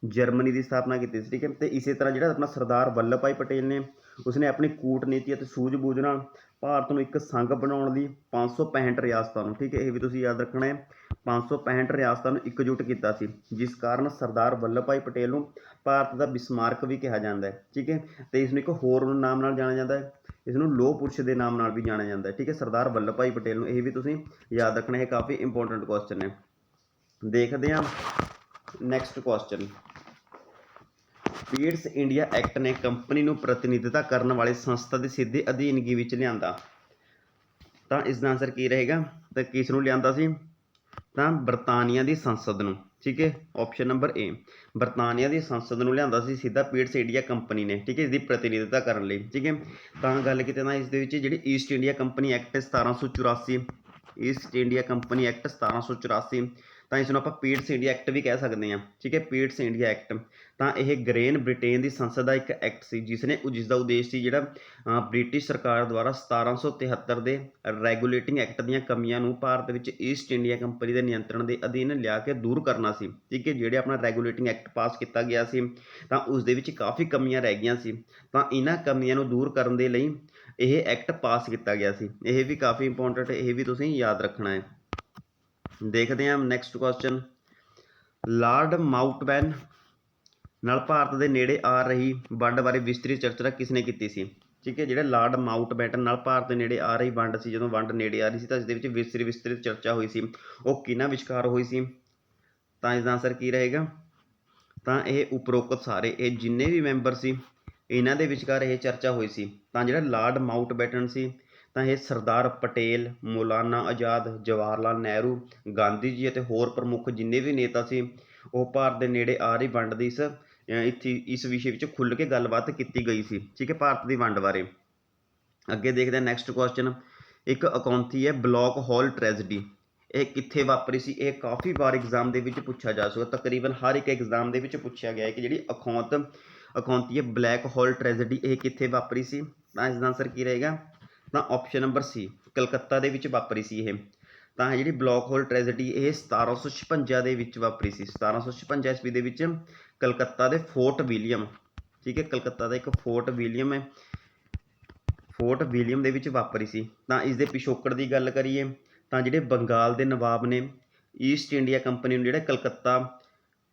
ਜਰਮਨੀ ਦੀ ਸਥਾਪਨਾ ਕੀਤੀ ਸੀ। ਠੀਕ ਹੈ, ਅਤੇ ਇਸੇ ਤਰ੍ਹਾਂ ਜਿਹੜਾ ਆਪਣਾ ਸਰਦਾਰ ਵੱਲਭ ਭਾਈ ਪਟੇਲ ਨੇ ਉਸਨੇ ਆਪਣੀ ਕੂਟਨੀਤੀ ਅਤੇ ਸੂਝ-ਬੂਝ ਨਾਲ ਭਾਰਤ ਨੂੰ ਇੱਕ ਸੰਘ ਬਣਾਉਣ ਲਈ 565 ਰਿਆਸਤਾਂ ਨੂੰ, ਠੀਕ ਹੈ, ਇਹ ਵੀ ਤੁਸੀਂ ਯਾਦ ਰੱਖਣਾ ਹੈ, 565 ਰਿਆਸਤਾਂ ਨੂੰ ਇਕਜੁੱਟ ਕੀਤਾ ਸੀ, ਜਿਸ ਕਾਰਨ ਸਰਦਾਰ ਵੱਲਭ ਭਾਈ ਪਟੇਲ ਨੂੰ ਭਾਰਤ ਦਾ ਬਿਸਮਾਰਕ ਵੀ ਕਿਹਾ ਜਾਂਦਾ ਹੈ। ਠੀਕ ਹੈ, ਅਤੇ ਇਸ ਨੂੰ ਇੱਕ ਹੋਰ ਨਾਮ ਨਾਲ ਜਾਣਿਆ ਜਾਂਦਾ ਹੈ, ਇਸ ਨੂੰ ਲੋਹ ਪੁਰਸ਼ ਦੇ ਨਾਮ ਨਾਲ ਵੀ ਜਾਣਿਆ ਜਾਂਦਾ ਹੈ। ਠੀਕ ਹੈ, ਸਰਦਾਰ ਵੱਲਭ ਭਾਈ ਪਟੇਲ ਨੂੰ, ਇਹ ਵੀ ਤੁਸੀਂ ਯਾਦ ਰੱਖਣਾ ਹੈ, ਕਾਫੀ ਇੰਪੋਰਟੈਂਟ ਕੁਐਸਚਨ ਹੈ। ਦੇਖਦੇ ਹਾਂ ਨੈਕਸਟ ਕੁਐਸਚਨ, ਪੀਟਸ ਇੰਡੀਆ ਐਕਟ ਨੇ ਕੰਪਨੀ ਨੂੰ ਪ੍ਰਤੀਨਿਧਤਾ ਕਰਨ ਵਾਲੇ ਸੰਸਥਾ ਦੇ ਸਿੱਧੇ ਅਧੀਨਗੀ ਵਿੱਚ ਲਿਆਂਦਾ। ਤਾਂ ਇਸ ਦਾ ਆਂਸਰ ਕੀ ਰਹੇਗਾ? ਤਾਂ ਕਿਸ ਨੂੰ ਲਿਆਂਦਾ ਸੀ? ਤਾਂ ਬਰਤਾਨੀਆ ਦੀ ਸੰਸਦ ਨੂੰ। ਠੀਕ ਹੈ, ਆਪਸ਼ਨ ਨੰਬਰ ਏ, ਬਰਤਾਨੀਆ ਦੀ ਸੰਸਦ ਨੂੰ ਲਿਆਂਦਾ ਸੀ ਸਿੱਧਾ ਪੀਟਸ ਇੰਡੀਆ ਕੰਪਨੀ ਨੇ। ਠੀਕ ਹੈ, ਇਸ ਦੀ ਪ੍ਰਤੀਨਿਧਤਾ ਕਰਨ ਲਈ। ਠੀਕ ਹੈ, ਤਾਂ ਗੱਲ ਕੀਤੇ ਤਾਂ ਇਸ ਦੇ ਵਿੱਚ ਜਿਹੜੀ East India company act 1784, East India company act 1784, ਤਾਂ ਇਸ ਨੂੰ ਆਪਾਂ ਪੀਟਸ ਇੰਡੀਆ ਐਕਟ ਵੀ ਕਹਿ ਸਕਦੇ ਹਾਂ। ਠੀਕ ਹੈ, ਪੀਟਸ ਇੰਡੀਆ ਐਕਟ, ਤਾਂ ਇਹ ਗ੍ਰੇਨ ਬ੍ਰਿਟੇਨ ਦੀ ਸੰਸਦ ਦਾ ਇੱਕ ਐਕਟ ਸੀ ਜਿਸ ਦਾ ਉਦੇਸ਼ ਸੀ ਜਿਹੜਾ ਬ੍ਰਿਟਿਸ਼ ਸਰਕਾਰ ਦੁਆਰਾ 1773 ਦੇ ਰੈਗੂਲੇਟਿੰਗ ਐਕਟ ਦੀਆਂ ਕਮੀਆਂ ਨੂੰ ਭਾਰਤ ਵਿੱਚ ਈਸਟ ਇੰਡੀਆ ਕੰਪਨੀ ਦੇ ਨਿਯੰਤਰਣ ਦੇ ਅਧੀਨ ਲਿਆ ਕੇ ਦੂਰ ਕਰਨਾ ਸੀ। ਠੀਕ ਹੈ, ਜਿਹੜੇ ਆਪਣਾ ਰੈਗੂਲੇਟਿੰਗ ਐਕਟ ਪਾਸ ਕੀਤਾ ਗਿਆ ਸੀ ਤਾਂ ਉਸ ਦੇ ਵਿੱਚ ਕਾਫੀ ਕਮੀਆਂ ਰਹਿ ਗਈਆਂ ਸੀ, ਤਾਂ ਇਹਨਾਂ ਕਮੀਆਂ ਨੂੰ ਦੂਰ ਕਰਨ ਦੇ ਲਈ ਇਹ ਐਕਟ ਪਾਸ ਕੀਤਾ ਗਿਆ ਸੀ। ਇਹ ਵੀ ਕਾਫੀ ਇੰਪੋਰਟੈਂਟ, ਇਹ ਵੀ ਤੁਸੀਂ ਯਾਦ ਰੱਖਣਾ ਹੈ। ਦੇਖਦੇ ਹਾਂ ਨੈਕਸਟ ਕੁਐਸਚਨ, ਲਾਰਡ ਮਾਊਂਟਬੈਟਨ ਨਾਲ ਭਾਰਤ ਦੇ ਨੇੜੇ ਆ ਰਹੀ ਵੰਡ ਬਾਰੇ ਵਿਸਤ੍ਰਿਤ ਚਰਚਾ ਕਿਸ ਨੇ ਕੀਤੀ ਸੀ? ਠੀਕ ਹੈ, ਜਿਹੜਾ ਲਾਰਡ ਮਾਊਂਟਬੈਟਨ ਨਾਲ ਭਾਰਤ ਦੇ ਨੇੜੇ ਆ ਰਹੀ ਵੰਡ ਸੀ, ਜਦੋਂ ਵੰਡ ਨੇੜੇ ਆ ਰਹੀ ਸੀ ਤਾਂ ਇਸ ਦੇ ਵਿੱਚ ਵਿਸਤ੍ਰਿਤ ਚਰਚਾ ਹੋਈ ਸੀ, ਉਹ ਕਿਹਨਾਂ ਵਿਚਕਾਰ ਹੋਈ ਸੀ? ਤਾਂ ਇਸ ਦਾ ਆਂਸਰ ਕੀ ਰਹੇਗਾ? ਤਾਂ ਇਹ ਉਪਰੋਕਤ ਸਾਰੇ, ਇਹ ਜਿੰਨੇ ਵੀ ਮੈਂਬਰ ਸੀ ਇਹਨਾਂ ਦੇ ਵਿਚਕਾਰ ਇਹ ਚਰਚਾ ਹੋਈ ਸੀ। ਤਾਂ ਜਿਹੜਾ ਲਾਰਡ ਮਾਊਂਟਬੈਟਨ ਸੀ ਤਾਂ ਇਹ ਸਰਦਾਰ ਪਟੇਲ, ਮੌਲਾਨਾ ਆਜ਼ਾਦ, ਜਵਾਹਰ ਲਾਲ ਨਹਿਰੂ, ਗਾਂਧੀ ਜੀ ਅਤੇ ਹੋਰ ਪ੍ਰਮੁੱਖ ਜਿੰਨੇ ਵੀ ਨੇਤਾ ਸੀ ਉਹ ਭਾਰਤ ਦੇ ਨੇੜੇ ਆ ਰਹੀ ਵੰਡ ਦੀ ਇਸ ਵਿਸ਼ੇ ਵਿੱਚ ਖੁੱਲ੍ਹ ਕੇ ਗੱਲਬਾਤ ਕੀਤੀ ਗਈ ਸੀ। ਠੀਕ ਹੈ, ਭਾਰਤ ਦੀ ਵੰਡ ਬਾਰੇ। ਅੱਗੇ ਦੇਖਦੇ ਹਾਂ ਨੈਕਸਟ ਕੁਐਸਚਨ, ਇੱਕ ਅਕੌਂਤੀ ਹੈ ਬਲੈਕ ਹੋਲ ਟ੍ਰੈਜਡੀ, ਇਹ ਕਿੱਥੇ ਵਾਪਰੀ ਸੀ? ਇਹ ਕਾਫੀ ਵਾਰ ਐਗਜ਼ਾਮ ਦੇ ਵਿੱਚ ਪੁੱਛਿਆ ਜਾ ਸਕਦਾ, ਤਕਰੀਬਨ ਹਰ ਇੱਕ ਐਗਜ਼ਾਮ ਦੇ ਵਿੱਚ ਪੁੱਛਿਆ ਗਿਆ ਹੈ ਕਿ ਜਿਹੜੀ ਅਕੌਂਤੀ ਹੈ ਬਲੈਕ ਹੋਲ ਟ੍ਰੈਜਡੀ ਇਹ ਕਿੱਥੇ ਵਾਪਰੀ ਸੀ? ਤਾਂ ਇਸ ਦਾ ਆਂਸਰ ਕੀ ਰਹੇਗਾ? ਤਾਂ ਆਪਸ਼ਨ ਨੰਬਰ ਸੀ, ਕਲਕੱਤਾ ਦੇ ਵਿੱਚ ਵਾਪਰੀ ਸੀ ਇਹ। ਤਾਂ ਜਿਹੜੀ ਬਲੈਕ ਹੋਲ ਟ੍ਰੈਜਡੀ ਇਹ 1756 ਦੇ ਵਿੱਚ ਵਾਪਰੀ ਸੀ, 1756 ਈਸਵੀ ਦੇ ਵਿੱਚ ਕਲਕੱਤਾ ਦੇ ਫੋਰਟ ਵਿਲੀਅਮ। ਠੀਕ ਹੈ, ਕਲਕੱਤਾ ਦਾ ਇੱਕ ਫੋਰਟ ਵਿਲੀਅਮ ਦੇ ਵਿੱਚ ਵਾਪਰੀ ਸੀ। ਤਾਂ ਇਸ ਦੇ ਪਿਛੋਕੜ ਦੀ ਗੱਲ ਕਰੀਏ ਤਾਂ ਜਿਹੜੇ ਬੰਗਾਲ ਦੇ ਨਵਾਬ ਨੇ ਈਸਟ ਇੰਡੀਆ ਕੰਪਨੀ ਨੂੰ ਜਿਹੜਾ ਕਲਕੱਤਾ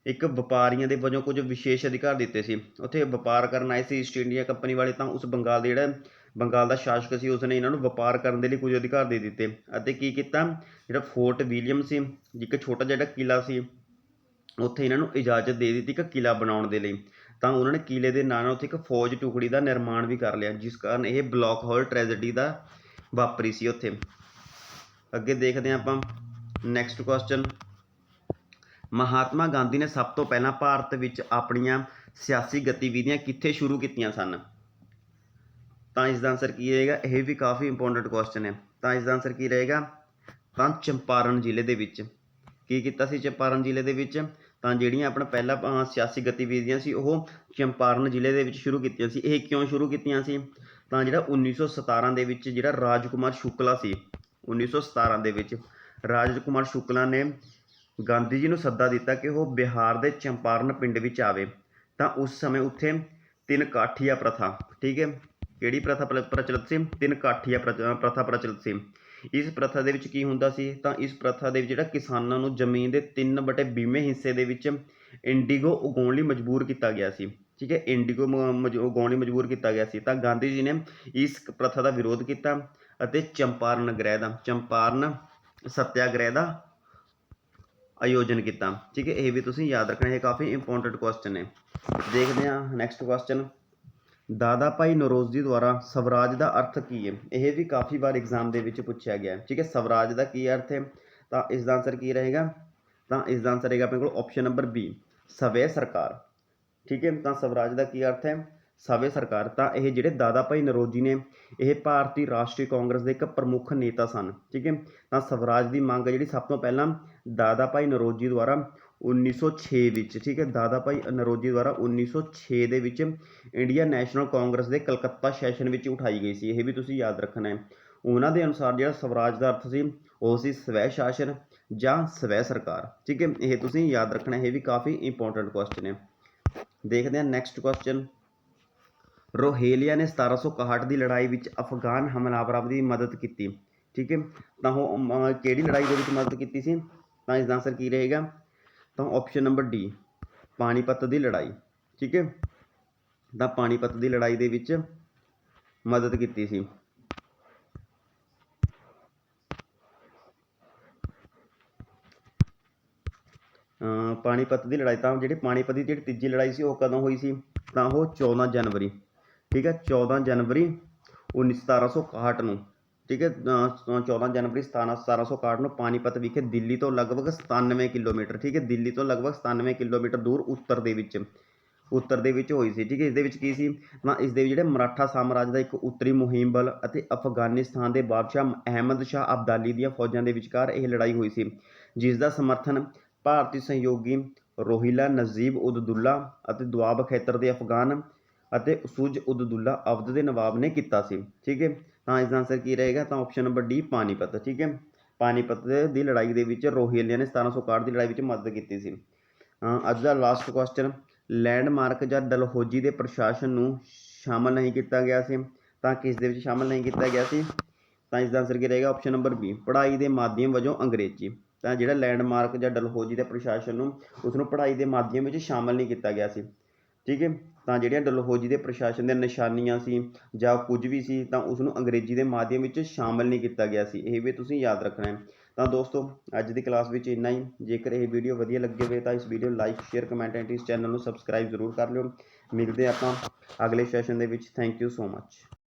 ਇੱਕ ਵਪਾਰੀਆਂ ਦੇ ਵਜੋਂ ਕੁਝ ਵਿਸ਼ੇਸ਼ ਅਧਿਕਾਰ ਦਿੱਤੇ ਸੀ, ਉੱਥੇ ਵਪਾਰ ਕਰਨ ਆਏ ਸੀ ਈਸਟ ਇੰਡੀਆ ਕੰਪਨੀ ਵਾਲੇ, ਤਾਂ ਉਸ ਬੰਗਾਲ ਦੇ ਜਿਹੜਾ ਬੰਗਾਲ ਦਾ ਸ਼ਾਸਕ ਸੀ ਉਸਨੇ ਇਹਨਾਂ ਨੂੰ ਵਪਾਰ ਕਰਨ ਦੇ ਲਈ ਕੁਝ ਅਧਿਕਾਰ ਦੇ ਦਿੱਤੇ ਅਤੇ ਕੀ ਕੀਤਾ, ਜਿਹੜਾ ਫੋਰਟ ਵਿਲੀਅਮ ਸੀ, ਇੱਕ ਛੋਟਾ ਜਿਹਾ ਕਿਲਾ ਸੀ, ਉੱਥੇ ਇਹਨਾਂ ਨੂੰ ਇਜਾਜ਼ਤ ਦੇ ਦਿੱਤੀ ਇੱਕ ਕਿਲਾ ਬਣਾਉਣ ਦੇ ਲਈ। ਤਾਂ ਉਹਨਾਂ ਨੇ ਕਿਲੇ ਦੇ ਨਾਲ ਉੱਥੇ ਇੱਕ ਫੌਜ ਟੁਕੜੀ ਦਾ ਨਿਰਮਾਣ ਵੀ ਕਰ ਲਿਆ, ਜਿਸ ਕਾਰਨ ਇਹ ਬਲੌਕ ਹਾਲ ਟ੍ਰੈਜਡੀ ਦਾ ਵਾਪਰੀ ਸੀ ਉੱਥੇ। ਅੱਗੇ ਦੇਖਦੇ ਹਾਂ ਆਪਾਂ ਨੈਕਸਟ ਕੁਐਸਚਨ। ਮਹਾਤਮਾ ਗਾਂਧੀ ਨੇ ਸਭ ਤੋਂ ਪਹਿਲਾਂ ਭਾਰਤ ਵਿੱਚ ਆਪਣੀਆਂ ਸਿਆਸੀ ਗਤੀਵਿਧੀਆਂ ਕਿੱਥੇ ਸ਼ੁਰੂ ਕੀਤੀਆਂ ਸਨ? ਤਾਂ ਇਸ ਦਾ ਆਨਸਰ ਕੀ ਰਹੇਗਾ? ਇਹ ਵੀ ਕਾਫੀ ਇੰਪੋਰਟੈਂਟ ਕੁਐਸਚਨ ਹੈ। ਤਾਂ ਇਸ ਦਾ ਆਨਸਰ ਕੀ ਰਹੇਗਾ? ਤਾਂ ਚੰਪਾਰਨ ਜ਼ਿਲ੍ਹੇ ਦੇ ਵਿੱਚ। ਕੀ ਕੀਤਾ ਸੀ ਚੰਪਾਰਨ ਜ਼ਿਲ੍ਹੇ ਦੇ ਵਿੱਚ? ਤਾਂ ਜਿਹੜੀਆਂ ਆਪਣਾ ਪਹਿਲਾਂ ਸਿਆਸੀ ਗਤੀਵਿਧੀਆਂ ਸੀ ਉਹ ਚੰਪਾਰਨ ਜ਼ਿਲ੍ਹੇ ਦੇ ਵਿੱਚ ਸ਼ੁਰੂ ਕੀਤੀਆਂ ਸੀ। ਇਹ ਕਿਉਂ ਸ਼ੁਰੂ ਕੀਤੀਆਂ ਸੀ? ਤਾਂ ਜਿਹੜਾ 1917 ਦੇ ਵਿੱਚ ਜਿਹੜਾ ਰਾਜਕੁਮਾਰ ਸ਼ੁਕਲਾ ਸੀ, 1917 ਦੇ ਵਿੱਚ ਰਾਜਕੁਮਾਰ ਸ਼ੁਕਲਾ ਨੇ ਗਾਂਧੀ ਜੀ ਨੂੰ ਸੱਦਾ ਦਿੱਤਾ ਕਿ ਉਹ ਬਿਹਾਰ ਦੇ ਚੰਪਾਰਨ ਪਿੰਡ ਵਿੱਚ ਆਵੇ। ਤਾਂ ਉਸ ਸਮੇਂ ਉੱਥੇ ਤਿੰਨ ਕਾਠੀਆ ਪ੍ਰਥਾ, ਠੀਕ ਹੈ, ਕਿਹੜੀ ਪ੍ਰਥਾ ਪ੍ਰਚਲਿਤ ਸੀ? ਤਿੰਨ ਕਾਠੀਆ ਪ੍ਰਥਾ ਪ੍ਰਚਲਿਤ ਸੀ। ਇਸ ਪ੍ਰਥਾ ਦੇ ਵਿੱਚ ਕੀ ਹੁੰਦਾ ਸੀ? ਤਾਂ ਇਸ ਪ੍ਰਥਾ ਦੇ ਵਿੱਚ ਜਿਹੜਾ ਕਿਸਾਨਾਂ ਨੂੰ ਜ਼ਮੀਨ ਦੇ 3/20 ਹਿੱਸੇ ਦੇ ਵਿੱਚ ਇੰਡੀਗੋ ਉਗਾਉਣ ਲਈ ਮਜਬੂਰ ਕੀਤਾ ਗਿਆ ਸੀ, ਠੀਕ ਹੈ, ਇੰਡੀਗੋ ਉਗਾਉਣ ਲਈ ਮਜਬੂਰ ਕੀਤਾ ਗਿਆ ਸੀ। ਤਾਂ ਗਾਂਧੀ ਜੀ ਨੇ ਇਸ ਪ੍ਰਥਾ ਦਾ ਵਿਰੋਧ ਕੀਤਾ ਅਤੇ ਚੰਪਾਰਨ ਸੱਤਿਆਗ੍ਰਹਿ ਦਾ ਆਯੋਜਨ ਕੀਤਾ, ਠੀਕ ਹੈ। ਇਹ ਵੀ ਤੁਸੀਂ ਯਾਦ ਰੱਖਣਾ, ਇਹ ਕਾਫੀ ਇੰਪੋਰਟੈਂਟ ਕੁਐਸਚਨ ਹੈ। ਦੇਖਦੇ ਹਾਂ ਨੈਕਸਟ ਕੁਐਸਚਨ। ਦਾਦਾ ਭਾਈ ਨੌਰੋਜੀ ਦੁਆਰਾ ਸਵਰਾਜ ਦਾ ਅਰਥ ਕੀ ਹੈ? ਇਹ ਵੀ ਕਾਫੀ ਵਾਰ ਐਗਜ਼ਾਮ ਦੇ ਵਿੱਚ ਪੁੱਛਿਆ ਗਿਆ, ਠੀਕ ਹੈ। ਸਵਰਾਜ ਦਾ ਕੀ ਅਰਥ ਹੈ? ਤਾਂ ਇਸ ਦਾ ਆਨਸਰ ਕੀ ਰਹੇਗਾ? ਤਾਂ ਇਸ ਦਾ ਆਨਸਰ ਰਹੇਗਾ ਆਪਣੇ ਕੋਲ ਆਪਸ਼ਨ ਨੰਬਰ ਬੀ, ਸਵੈ ਸਰਕਾਰ, ਠੀਕ ਹੈ। ਤਾਂ ਸਵਰਾਜ ਦਾ ਕੀ ਅਰਥ ਹੈ? ਸਵੈ ਸਰਕਾਰ। ਤਾਂ ਇਹ ਜਿਹੜੇ ਦਾਦਾ ਭਾਈ ਨੌਰੋਜੀ ਨੇ ਇਹ ਭਾਰਤੀ ਰਾਸ਼ਟਰੀ ਕਾਂਗਰਸ ਦੇ ਇੱਕ ਪ੍ਰਮੁੱਖ ਨੇਤਾ ਸਨ, ਠੀਕ ਹੈ। ਤਾਂ ਸਵਰਾਜ ਦੀ ਮੰਗ ਜਿਹੜੀ ਸਭ ਤੋਂ ਪਹਿਲਾਂ ਦਾਦਾ ਭਾਈ ਨੌਰੋਜੀ ਦੁਆਰਾ 1906 ਵਿੱਚ, ਠੀਕ ਹੈ, ਦਾਦਾ ਭਾਈ ਨੌਰੋਜੀ ਦੁਆਰਾ 1906 ਦੇ ਵਿੱਚ ਇੰਡੀਅਨ ਨੈਸ਼ਨਲ ਕਾਂਗਰਸ ਦੇ ਕਲਕੱਤਾ ਸੈਸ਼ਨ ਵਿੱਚ ਉਠਾਈ ਗਈ ਸੀ। ਇਹ ਵੀ ਤੁਸੀਂ ਯਾਦ ਰੱਖਣਾ ਹੈ। ਉਹਨਾਂ ਦੇ ਅਨੁਸਾਰ ਜਿਹੜਾ ਸਵਰਾਜ ਦਾ ਅਰਥ ਸੀ ਉਹ ਸੀ ਸਵੈ ਸ਼ਾਸਨ ਜਾਂ ਸਵੈ ਸਰਕਾਰ, ਠੀਕ ਹੈ। ਇਹ ਤੁਸੀਂ ਯਾਦ ਰੱਖਣਾ, ਇਹ ਵੀ ਕਾਫੀ ਇੰਪੋਰਟੈਂਟ ਕੁਐਸਚਨ ਹੈ। ਦੇਖਦੇ ਹਾਂ ਨੈਕਸਟ ਕੁਐਸਚਨ। ਰੋਹੇਲਿਆ ਨੇ 1761 ਦੀ ਲੜਾਈ ਵਿੱਚ ਅਫਗਾਨ ਹਮਲਾਵਰਾਂ ਦੀ ਮਦਦ ਕੀਤੀ, ਠੀਕ ਹੈ। ਤਾਂ ਉਹ ਕਿਹੜੀ ਲੜਾਈ ਦੇ ਵਿੱਚ ਮਦਦ ਕੀਤੀ ਸੀ? ਤਾਂ ਇਸ ਦਾ ਆਨਸਰ ਕੀ ਰਹੇਗਾ? ਤਾਂ ਆਪਸ਼ਨ ਨੰਬਰ ਡੀ, ਪਾਣੀਪਤ ਦੀ ਲੜਾਈ, ਠੀਕ ਹੈ। ਤਾਂ ਪਾਣੀਪਤ ਦੀ ਲੜਾਈ ਦੇ ਵਿੱਚ ਮਦਦ ਕੀਤੀ ਸੀ। ਪਾਣੀਪਤ ਦੀ ਲੜਾਈ, ਤਾਂ ਜਿਹੜੀ ਪਾਣੀਪਤ ਦੀ ਜਿਹੜੀ ਤੀਜੀ ਲੜਾਈ ਸੀ ਉਹ ਕਦੋਂ ਹੋਈ ਸੀ? ਤਾਂ ਉਹ 14 ਜਨਵਰੀ, ਠੀਕ ਹੈ, 14 ਜਨਵਰੀ 1761 ਨੂੰ, ਠੀਕ ਹੈ। 14 ਜਨਵਰੀ 1761 ਨੂੰ ਪਾਣੀਪਤ ਵਿਖੇ ਦਿੱਲੀ ਤੋਂ ਲਗਭਗ 97 ਕਿਲੋਮੀਟਰ, ਠੀਕ ਹੈ, ਦਿੱਲੀ ਤੋਂ ਲਗਭਗ 97 ਕਿਲੋਮੀਟਰ ਦੂਰ ਉੱਤਰ ਦੇ ਵਿੱਚ ਹੋਈ ਸੀ, ਠੀਕ ਹੈ। ਇਸ ਦੇ ਵਿੱਚ ਕੀ ਸੀ? ਤਾਂ ਇਸ ਦੇ ਵਿੱਚ ਜਿਹੜੇ ਮਰਾਠਾ ਸਾਮਰਾਜ ਦਾ ਇੱਕ ਉੱਤਰੀ ਮੁਹਿੰਮ ਬਲ ਅਤੇ ਅਫਗਾਨਿਸਤਾਨ ਦੇ ਬਾਦਸ਼ਾਹ ਅਹਿਮਦ ਸ਼ਾਹ ਅਬਦਾਲੀ ਦੀਆਂ ਫੌਜਾਂ ਦੇ ਵਿਚਕਾਰ ਇਹ ਲੜਾਈ ਹੋਈ ਸੀ, ਜਿਸ ਦਾ ਸਮਰਥਨ ਭਾਰਤੀ ਸਹਿਯੋਗੀ ਰੋਹਿਲਾ ਨਜੀਬ ਉਦ-ਦੁੱਲਾ ਅਤੇ ਦੁਆਬ ਖੇਤਰ ਦੇ ਅਫਗਾਨ ਅਤੇ ਸੁਜ ਉਦ-ਦੁੱਲਾ ਅਵਧ ਦੇ ਨਵਾਬ ਨੇ ਕੀਤਾ ਸੀ, ਠੀਕ ਹੈ। ਤਾਂ ਇਸ ਦਾ ਆਨਸਰ ਕੀ ਰਹੇਗਾ? ਤਾਂ ਆਪਸ਼ਨ ਨੰਬਰ ਡੀ, ਪਾਣੀਪਤ, ਠੀਕ ਹੈ। ਪਾਣੀਪਤ ਦੀ ਲੜਾਈ ਦੇ ਵਿੱਚ ਰੋਹਿਲਿਆ ਨੇ 1761 ਦੀ ਲੜਾਈ ਵਿੱਚ ਮਦਦ ਕੀਤੀ ਸੀ। ਅੱਜ ਦਾ ਲਾਸਟ ਕੁਐਸਚਨ। ਲੈਂਡਮਾਰਕ ਜਾਂ ਡਲਹੌਜੀ ਦੇ ਪ੍ਰਸ਼ਾਸਨ ਨੂੰ ਸ਼ਾਮਲ ਨਹੀਂ ਕੀਤਾ ਗਿਆ ਸੀ। ਤਾਂ ਕਿਸ ਦੇ ਵਿੱਚ ਸ਼ਾਮਲ ਨਹੀਂ ਕੀਤਾ ਗਿਆ ਸੀ? ਤਾਂ ਇਸ ਦਾ ਆਨਸਰ ਕੀ ਰਹੇਗਾ? ਆਪਸ਼ਨ ਨੰਬਰ ਬੀ, ਪੜ੍ਹਾਈ ਦੇ ਮਾਧਿਅਮ ਵਜੋਂ ਅੰਗਰੇਜ਼ੀ। ਤਾਂ ਜਿਹੜਾ ਲੈਂਡਮਾਰਕ ਜਾਂ ਡਲਹੌਜੀ ਦੇ ਪ੍ਰਸ਼ਾਸਨ ਨੂੰ ਉਸਨੂੰ ਪੜ੍ਹਾਈ ਦੇ ਮਾਧਿਅਮ ਵਿੱਚ ਸ਼ਾਮਲ ਨਹੀਂ ਕੀਤਾ ਗਿਆ ਸੀ, ਠੀਕ ਹੈ। ਤਾਂ ਜਿਹੜੀਆਂ ਡਲਹੌਜੀ ਦੇ ਪ੍ਰਸ਼ਾਸਨ ਦੀਆਂ ਨਿਸ਼ਾਨੀਆਂ ਸੀ ਜਾਂ ਕੁਝ ਵੀ ਸੀ ਤਾਂ ਉਸਨੂੰ ਅੰਗਰੇਜ਼ੀ ਦੇ ਮਾਧਿਅਮ ਵਿੱਚ ਸ਼ਾਮਲ ਨਹੀਂ ਕੀਤਾ ਗਿਆ ਸੀ। ਇਹ ਵੀ ਤੁਸੀਂ ਯਾਦ ਰੱਖਣਾ ਹੈ। ਤਾਂ ਦੋਸਤੋ ਅੱਜ ਦੀ ਕਲਾਸ ਵਿੱਚ ਇੰਨਾ ਹੀ। ਜੇਕਰ ਇਹ ਵੀਡੀਓ ਵਧੀਆ ਲੱਗੇ ਹੋਵੇ ਤਾਂ ਇਸ ਵੀਡੀਓ ਨੂੰ ਲਾਈਕ, ਸ਼ੇਅਰ, ਕਮੈਂਟ ਐਂਡ ਇਸ ਚੈਨਲ ਨੂੰ ਸਬਸਕ੍ਰਾਈਬ ਜ਼ਰੂਰ ਕਰ ਲਿਓ। ਮਿਲਦੇ ਆਪਾਂ ਅਗਲੇ ਸੈਸ਼ਨ ਦੇ ਵਿੱਚ। Thank you so much.